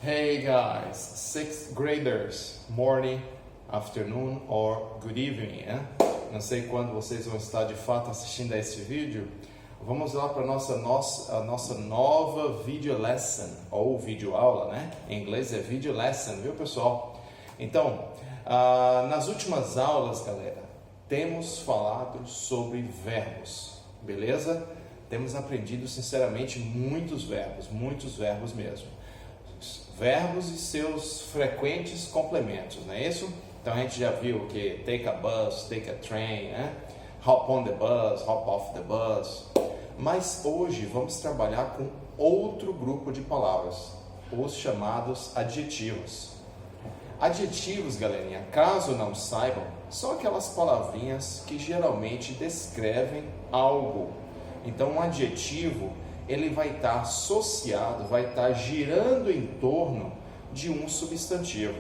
Hey guys, sixth graders, morning, afternoon or good evening, né? Não sei quando vocês vão estar de fato assistindo a esse vídeo. Vamos lá para a nossa nova video lesson, ou vídeo aula, né? Em inglês é video lesson, viu pessoal? Então, nas últimas aulas, galera, temos falado sobre verbos, beleza? Temos aprendido sinceramente muitos verbos mesmo. Verbos e seus frequentes complementos, não é isso? Então a gente já viu que take a bus, take a train, né? Hop on the bus, hop off the bus. Mas hoje vamos trabalhar com outro grupo de palavras, os chamados adjetivos. Adjetivos, galerinha, caso não saibam, são aquelas palavrinhas que geralmente descrevem algo. Então um adjetivo, ele vai estar associado, vai estar girando em torno de um substantivo.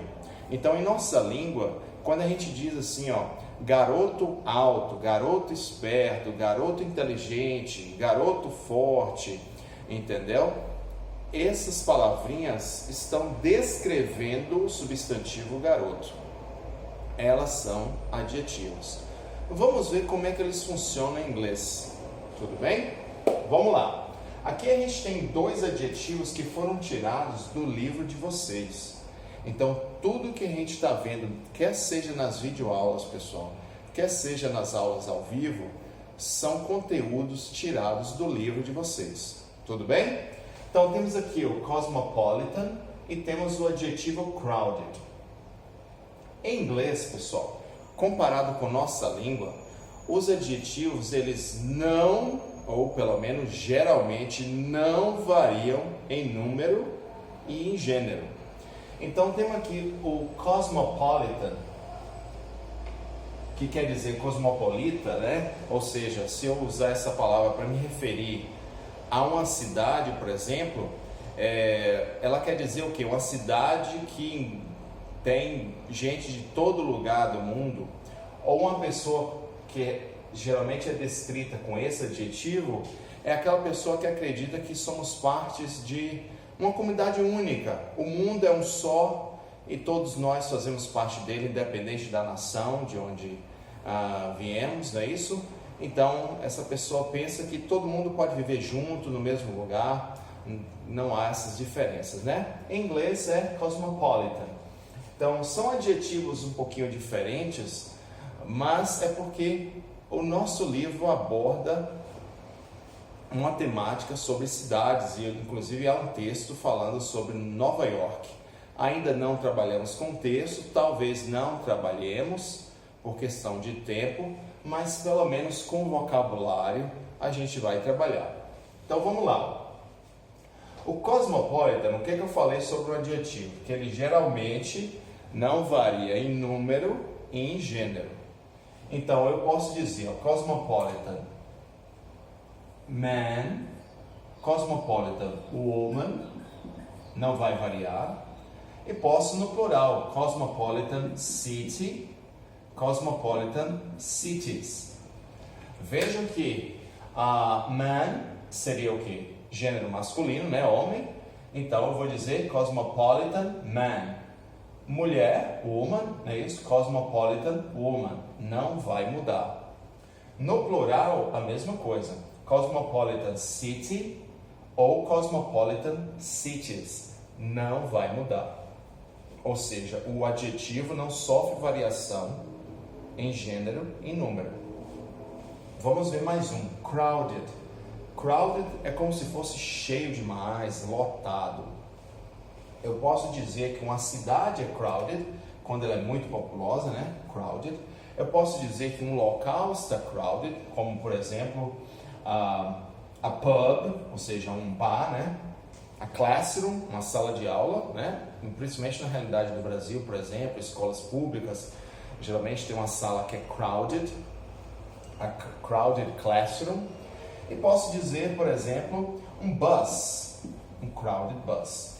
Então, em nossa língua, quando a gente diz assim, ó, garoto alto, garoto esperto, garoto inteligente, garoto forte, entendeu? Essas palavrinhas estão descrevendo o substantivo garoto. Elas são adjetivos. Vamos ver como é que eles funcionam em inglês. Tudo bem? Vamos lá. Aqui a gente tem dois adjetivos que foram tirados do livro de vocês. Então, tudo que a gente está vendo, quer seja nas videoaulas, pessoal, quer seja nas aulas ao vivo, são conteúdos tirados do livro de vocês. Tudo bem? Então, temos aqui o cosmopolitan e temos o adjetivo crowded. Em inglês, pessoal, comparado com nossa língua, os adjetivos, eles não, ou pelo menos geralmente, não variam em número e em gênero. Então temos aqui o cosmopolitan, que quer dizer cosmopolita, né? Ou seja, se eu usar essa palavra para me referir a uma cidade, por exemplo, ela quer dizer o quê? Uma cidade que tem gente de todo lugar do mundo, ou uma pessoa que geralmente é descrita com esse adjetivo, é aquela pessoa que acredita que somos partes de uma comunidade única. O mundo é um só e todos nós fazemos parte dele, independente da nação, de onde viemos, não é isso? Então, essa pessoa pensa que todo mundo pode viver junto, no mesmo lugar, não há essas diferenças, né? Em inglês é cosmopolitan. Então, são adjetivos um pouquinho diferentes, mas é porque o nosso livro aborda uma temática sobre cidades e inclusive há um texto falando sobre Nova York. Ainda não trabalhamos com texto, talvez não trabalhemos por questão de tempo, mas pelo menos com vocabulário a gente vai trabalhar. Então vamos lá. O cosmopolitan, o que eu falei sobre o adjetivo? Que ele geralmente não varia em número e em gênero. Então, eu posso dizer, cosmopolitan man, cosmopolitan woman, não vai variar. E posso no plural, cosmopolitan city, cosmopolitan cities. Vejam que man seria o quê? Gênero masculino, né? Homem. Então, eu vou dizer cosmopolitan man. Mulher, woman, não é isso? Cosmopolitan woman, não vai mudar. No plural, a mesma coisa. Cosmopolitan city ou cosmopolitan cities, não vai mudar. Ou seja, o adjetivo não sofre variação em gênero e número. Vamos ver mais um, crowded. Crowded é como se fosse cheio demais, lotado. Eu posso dizer que uma cidade é crowded, quando ela é muito populosa, né? Crowded. Eu posso dizer que um local está crowded, como por exemplo, a pub, ou seja, um bar, né? A classroom, uma sala de aula, né? Principalmente na realidade do Brasil, por exemplo, escolas públicas, geralmente tem uma sala que é crowded, a crowded classroom. E posso dizer, por exemplo, um bus, um crowded bus.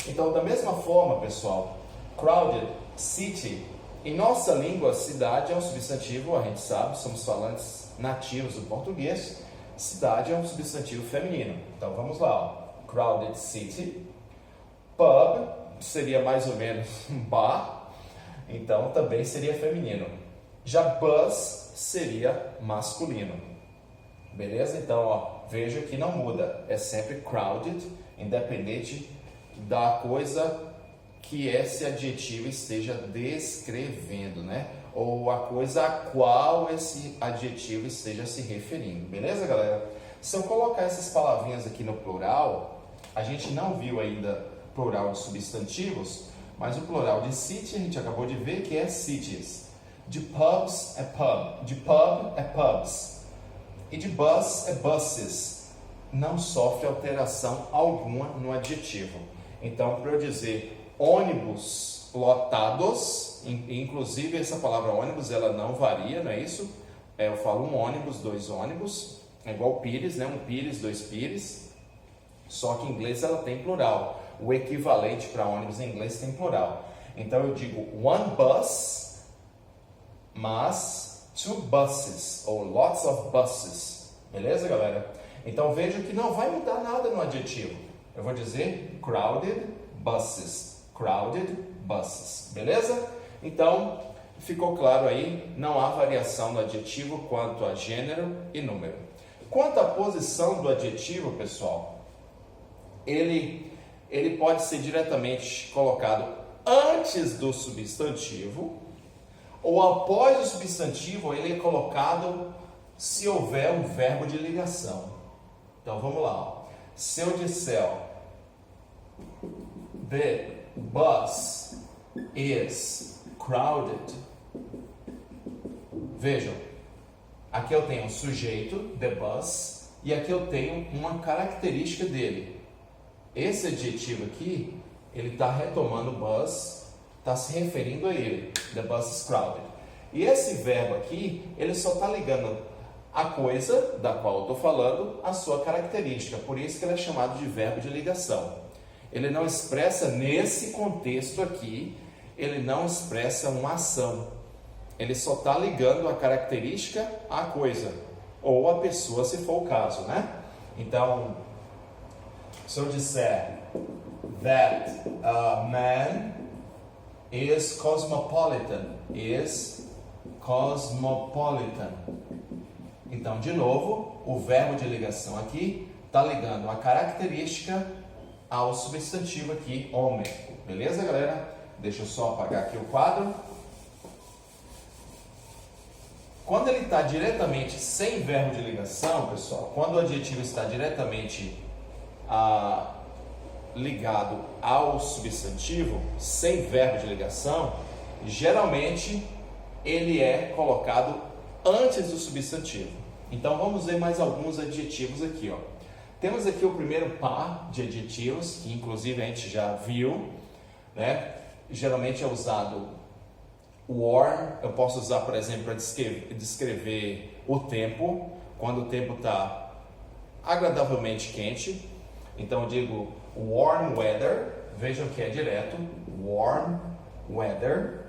Então, da mesma forma, pessoal, crowded city, em nossa língua, cidade é um substantivo, a gente sabe, somos falantes nativos do português, cidade é um substantivo feminino. Então, vamos lá, ó. Crowded city, pub, seria mais ou menos um bar, então também seria feminino. Já bus seria masculino. Beleza? Então, ó, veja que não muda, é sempre crowded, independente da coisa que esse adjetivo esteja descrevendo, né? Ou a coisa a qual esse adjetivo esteja se referindo. Beleza, galera? Se eu colocar essas palavrinhas aqui no plural, a gente não viu ainda plural de substantivos, mas o plural de city a gente acabou de ver que é cities. De pubs é pub, de pub é pubs e de bus é buses. Não sofre alteração alguma no adjetivo. Então, para eu dizer ônibus lotados, inclusive essa palavra ônibus ela não varia, não é isso? Eu falo um ônibus, dois ônibus, é igual pires, né? Um pires, dois pires, só que em inglês ela tem plural. O equivalente para ônibus em inglês tem plural. Então eu digo one bus, mas two buses, ou lots of buses. Beleza, galera? Então veja que não vai mudar nada no adjetivo. Eu vou dizer crowded buses, crowded buses. Beleza? Então, ficou claro aí, não há variação no adjetivo quanto a gênero e número. Quanto à posição do adjetivo, pessoal, ele pode ser diretamente colocado antes do substantivo ou após o substantivo, ele é colocado se houver um verbo de ligação. Então vamos lá. Ó. Se eu disser the bus is crowded, vejam, aqui eu tenho um sujeito, the bus, e aqui eu tenho uma característica dele. Esse adjetivo aqui, ele está retomando bus, está se referindo a ele, the bus is crowded. E esse verbo aqui, ele só está ligando a coisa da qual eu estou falando, a sua característica, por isso que ele é chamado de verbo de ligação. Ele não expressa, nesse contexto aqui, ele não expressa uma ação. Ele só está ligando a característica à coisa, ou à pessoa, se for o caso, né? Então, se eu disser that a man is cosmopolitan, então, de novo, o verbo de ligação aqui está ligando a característica ao substantivo aqui, homem. Beleza, galera? Deixa eu só apagar aqui o quadro. Quando ele está diretamente sem verbo de ligação, pessoal, quando o adjetivo está diretamente ligado ao substantivo, sem verbo de ligação, geralmente ele é colocado antes do substantivo. Então vamos ver mais alguns adjetivos aqui, ó. Temos aqui o primeiro par de adjetivos, que inclusive a gente já viu, né? Geralmente é usado warm, eu posso usar, por exemplo, para descrever o tempo, quando o tempo está agradavelmente quente. Então eu digo warm weather, vejam que é direto, warm weather,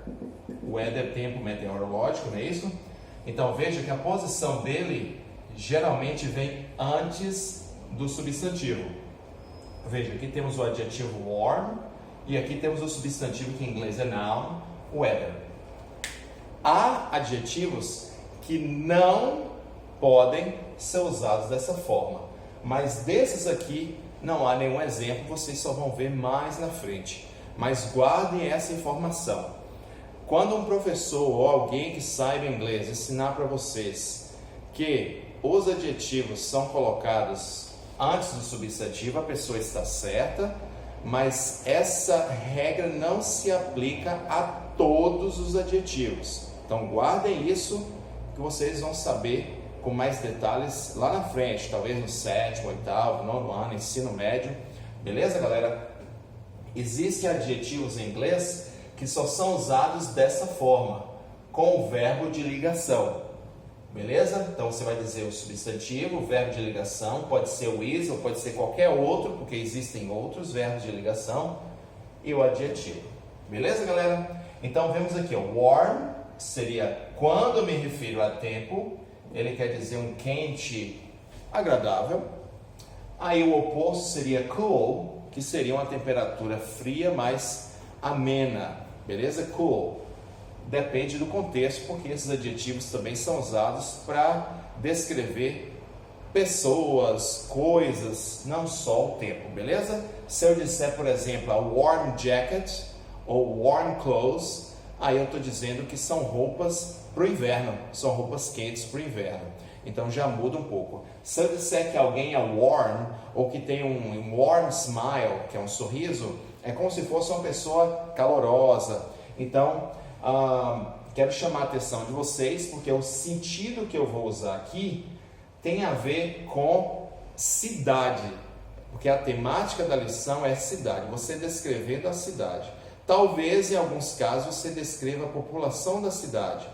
weather, tempo meteorológico, não é isso? Então veja que a posição dele geralmente vem antes do substantivo. Veja, aqui temos o adjetivo warm e aqui temos o substantivo que em inglês é noun, weather. Há adjetivos que não podem ser usados dessa forma, mas desses aqui não há nenhum exemplo, vocês só vão ver mais na frente. Mas guardem essa informação. Quando um professor ou alguém que saiba inglês ensinar para vocês que os adjetivos são colocados antes do substantivo, a pessoa está certa, mas essa regra não se aplica a todos os adjetivos. Então guardem isso que vocês vão saber com mais detalhes lá na frente, talvez no 7º, 8º, 9º ano, ensino médio. Beleza, galera? Existem adjetivos em inglês que só são usados dessa forma, com o verbo de ligação. Beleza? Então você vai dizer o substantivo, o verbo de ligação, pode ser o is ou pode ser qualquer outro, porque existem outros verbos de ligação, e o adjetivo. Beleza, galera? Então vemos aqui, ó, warm seria quando eu me refiro a tempo, ele quer dizer um quente agradável. Aí o oposto seria cool, que seria uma temperatura fria, mas amena, beleza? Cool. Depende do contexto, porque esses adjetivos também são usados para descrever pessoas, coisas, não só o tempo, beleza? Se eu disser, por exemplo, a warm jacket ou warm clothes, aí eu estou dizendo que são roupas para o inverno, são roupas quentes para o inverno. Então já muda um pouco. Se eu disser que alguém é warm ou que tem um warm smile, que é um sorriso, é como se fosse uma pessoa calorosa. Então, quero chamar a atenção de vocês, porque o sentido que eu vou usar aqui tem a ver com cidade, porque a temática da lição é cidade, você descrevendo a cidade. Talvez em alguns casos você descreva a população da cidade,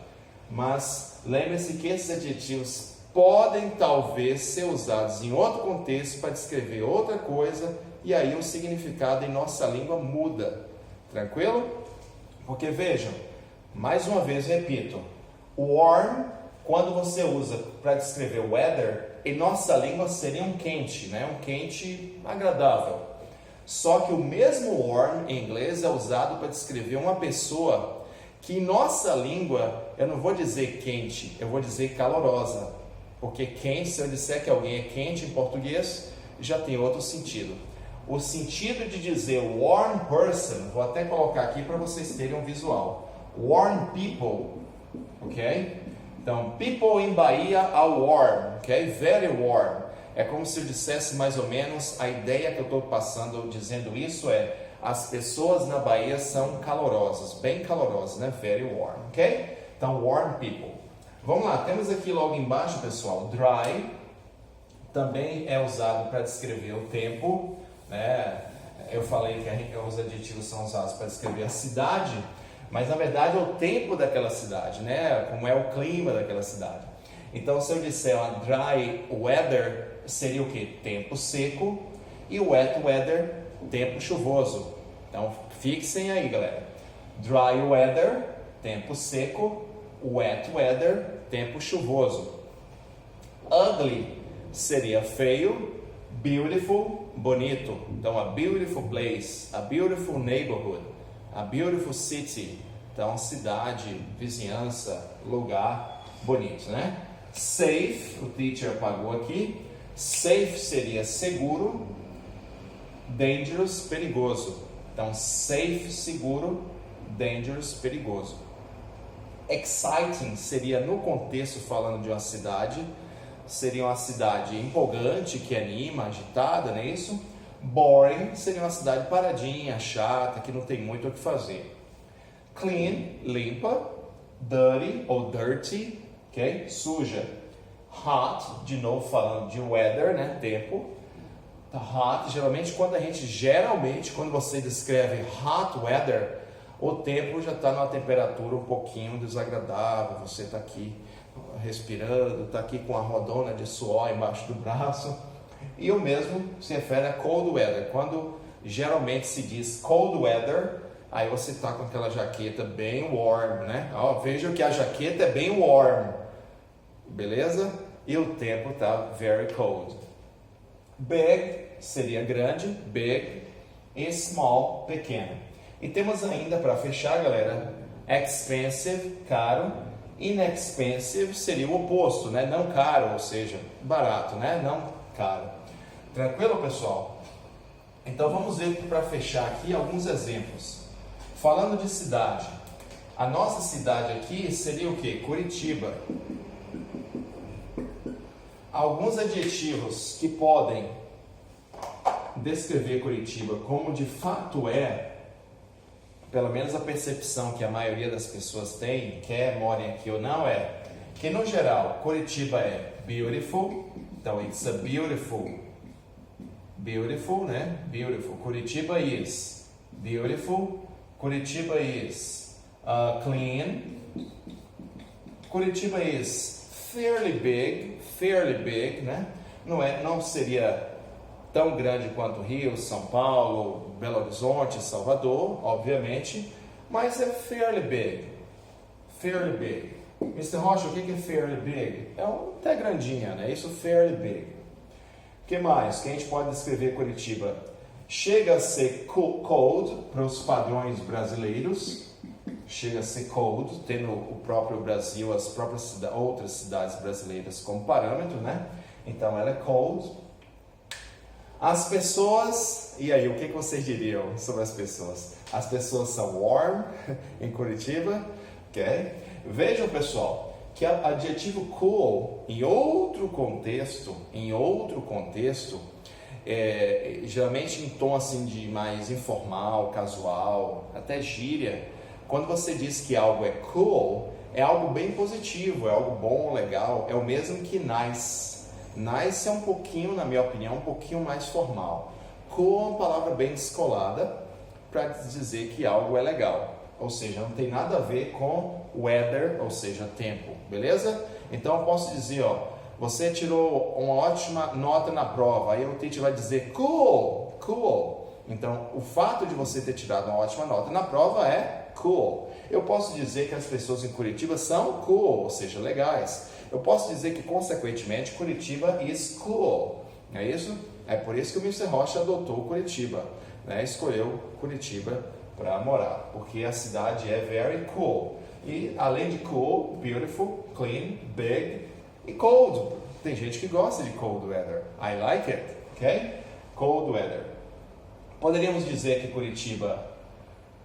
mas lembre-se que esses adjetivos podem talvez ser usados em outro contexto para descrever outra coisa, e aí o significado em nossa língua muda. Tranquilo? Porque vejam, mais uma vez repito, warm, quando você usa para descrever weather, em nossa língua seria um quente, né? Um quente agradável. Só que o mesmo warm em inglês é usado para descrever uma pessoa que em nossa língua, eu não vou dizer quente, eu vou dizer calorosa. Porque quente, se eu disser que alguém é quente em português, já tem outro sentido. O sentido de dizer warm person, vou até colocar aqui para vocês terem um visual. Warm people, ok? Então, people in Bahia are warm, ok? Very warm. É como se eu dissesse mais ou menos, a ideia que eu estou passando dizendo isso é, as pessoas na Bahia são calorosas, bem calorosas, né? Very warm, ok? Então, warm people. Vamos lá, temos aqui logo embaixo, pessoal, dry, também é usado para descrever o tempo, né? Eu falei que os adjetivos são usados para descrever a cidade, mas na verdade é o tempo daquela cidade, né? Como é o clima daquela cidade. Então, se eu disser dry weather, seria o que? Tempo seco, e wet weather, tempo chuvoso. Então, fixem aí, galera. Dry weather, tempo seco, wet weather, tempo chuvoso. Ugly seria feio, beautiful, bonito. Então, a beautiful place, a beautiful neighborhood, a beautiful city. Então, cidade, vizinhança, lugar bonito, né? Safe, o teacher apagou aqui. Safe seria seguro, dangerous, perigoso. Então, safe, seguro, dangerous, perigoso. Exciting seria, no contexto falando de uma cidade, seria uma cidade empolgante, que anima, agitada, não é isso? Boring seria uma cidade paradinha, chata, que não tem muito o que fazer. Clean, limpa. Dirty ou dirty, ok? Suja. Hot, de novo falando de weather, né? Tempo. Hot, geralmente quando você descreve hot weather, o tempo já está numa temperatura um pouquinho desagradável, você está aqui respirando, está aqui com a rodona de suor embaixo do braço. E o mesmo se refere a cold weather. Quando geralmente se diz cold weather, aí você está com aquela jaqueta bem warm, né? Veja que a jaqueta é bem warm, beleza? E o tempo está very cold. Big seria grande, big, e small, pequeno. E temos ainda, para fechar, galera, expensive, caro. Inexpensive seria o oposto, né? Não caro, ou seja, barato, né? Não caro. Tranquilo, pessoal? Então vamos ver para fechar aqui alguns exemplos. Falando de cidade, a nossa cidade aqui seria o que? Curitiba. Alguns adjetivos que podem descrever Curitiba como de fato é, pelo menos a percepção que a maioria das pessoas tem, quer morem aqui ou não, é que no geral Curitiba é beautiful, então it's a beautiful, né? Beautiful. Curitiba is beautiful. Curitiba is clean. Curitiba is fairly big, né? Não seria tão grande quanto Rio, São Paulo, Belo Horizonte, Salvador, obviamente, mas é fairly big. Mr. Rocha, o que é fairly big? É até grandinha, né? Isso, fairly big. O que mais que a gente pode descrever Curitiba? Chega a ser cold para os padrões brasileiros. Chega a ser cold, tendo o próprio Brasil, as próprias outras cidades brasileiras como parâmetro, né? Então ela é cold. As pessoas, e aí, o que vocês diriam sobre as pessoas? As pessoas são warm em Curitiba, ok? Vejam, pessoal, que o adjetivo cool, em outro contexto, geralmente em tom assim de mais informal, casual, até gíria, quando você diz que algo é cool, é algo bem positivo, é algo bom, legal, é o mesmo que nice. Nice é um pouquinho, na minha opinião, um pouquinho mais formal. Cool é uma palavra bem descolada para dizer que algo é legal. Ou seja, não tem nada a ver com weather, ou seja, tempo, beleza? Então eu posso dizer, ó, você tirou uma ótima nota na prova, aí o teacher vai dizer cool, cool. Então, o fato de você ter tirado uma ótima nota na prova é cool. Eu posso dizer que as pessoas em Curitiba são cool, ou seja, legais. Eu posso dizer que, consequentemente, Curitiba is cool. Não é isso? É por isso que o Mr. Rocha adotou Curitiba, né? Escolheu Curitiba para morar, porque a cidade é very cool. E, além de cool, beautiful, clean, big e cold. Tem gente que gosta de cold weather. I like it, ok? Cold weather. Poderíamos dizer que Curitiba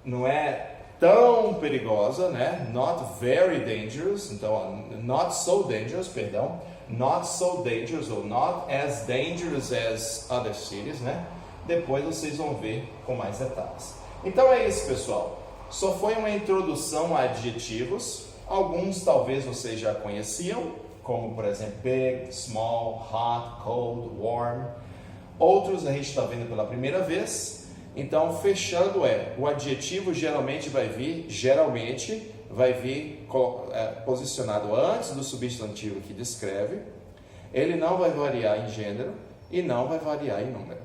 não é tão perigosa, né? Not very dangerous, então not so dangerous, perdão, not so dangerous ou not as dangerous as other cities, né? Depois vocês vão ver com mais detalhes. Então é isso, pessoal. Só foi uma introdução a adjetivos. Alguns talvez vocês já conheciam, como por exemplo big, small, hot, cold, warm. Outros a gente está vendo pela primeira vez. Então, fechando o adjetivo geralmente vai vir posicionado antes do substantivo que descreve. Ele não vai variar em gênero e não vai variar em número.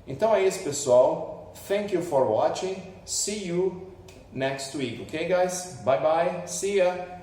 Então é isso, pessoal. Thank you for watching. See you next week. Okay, guys? Bye bye. See ya.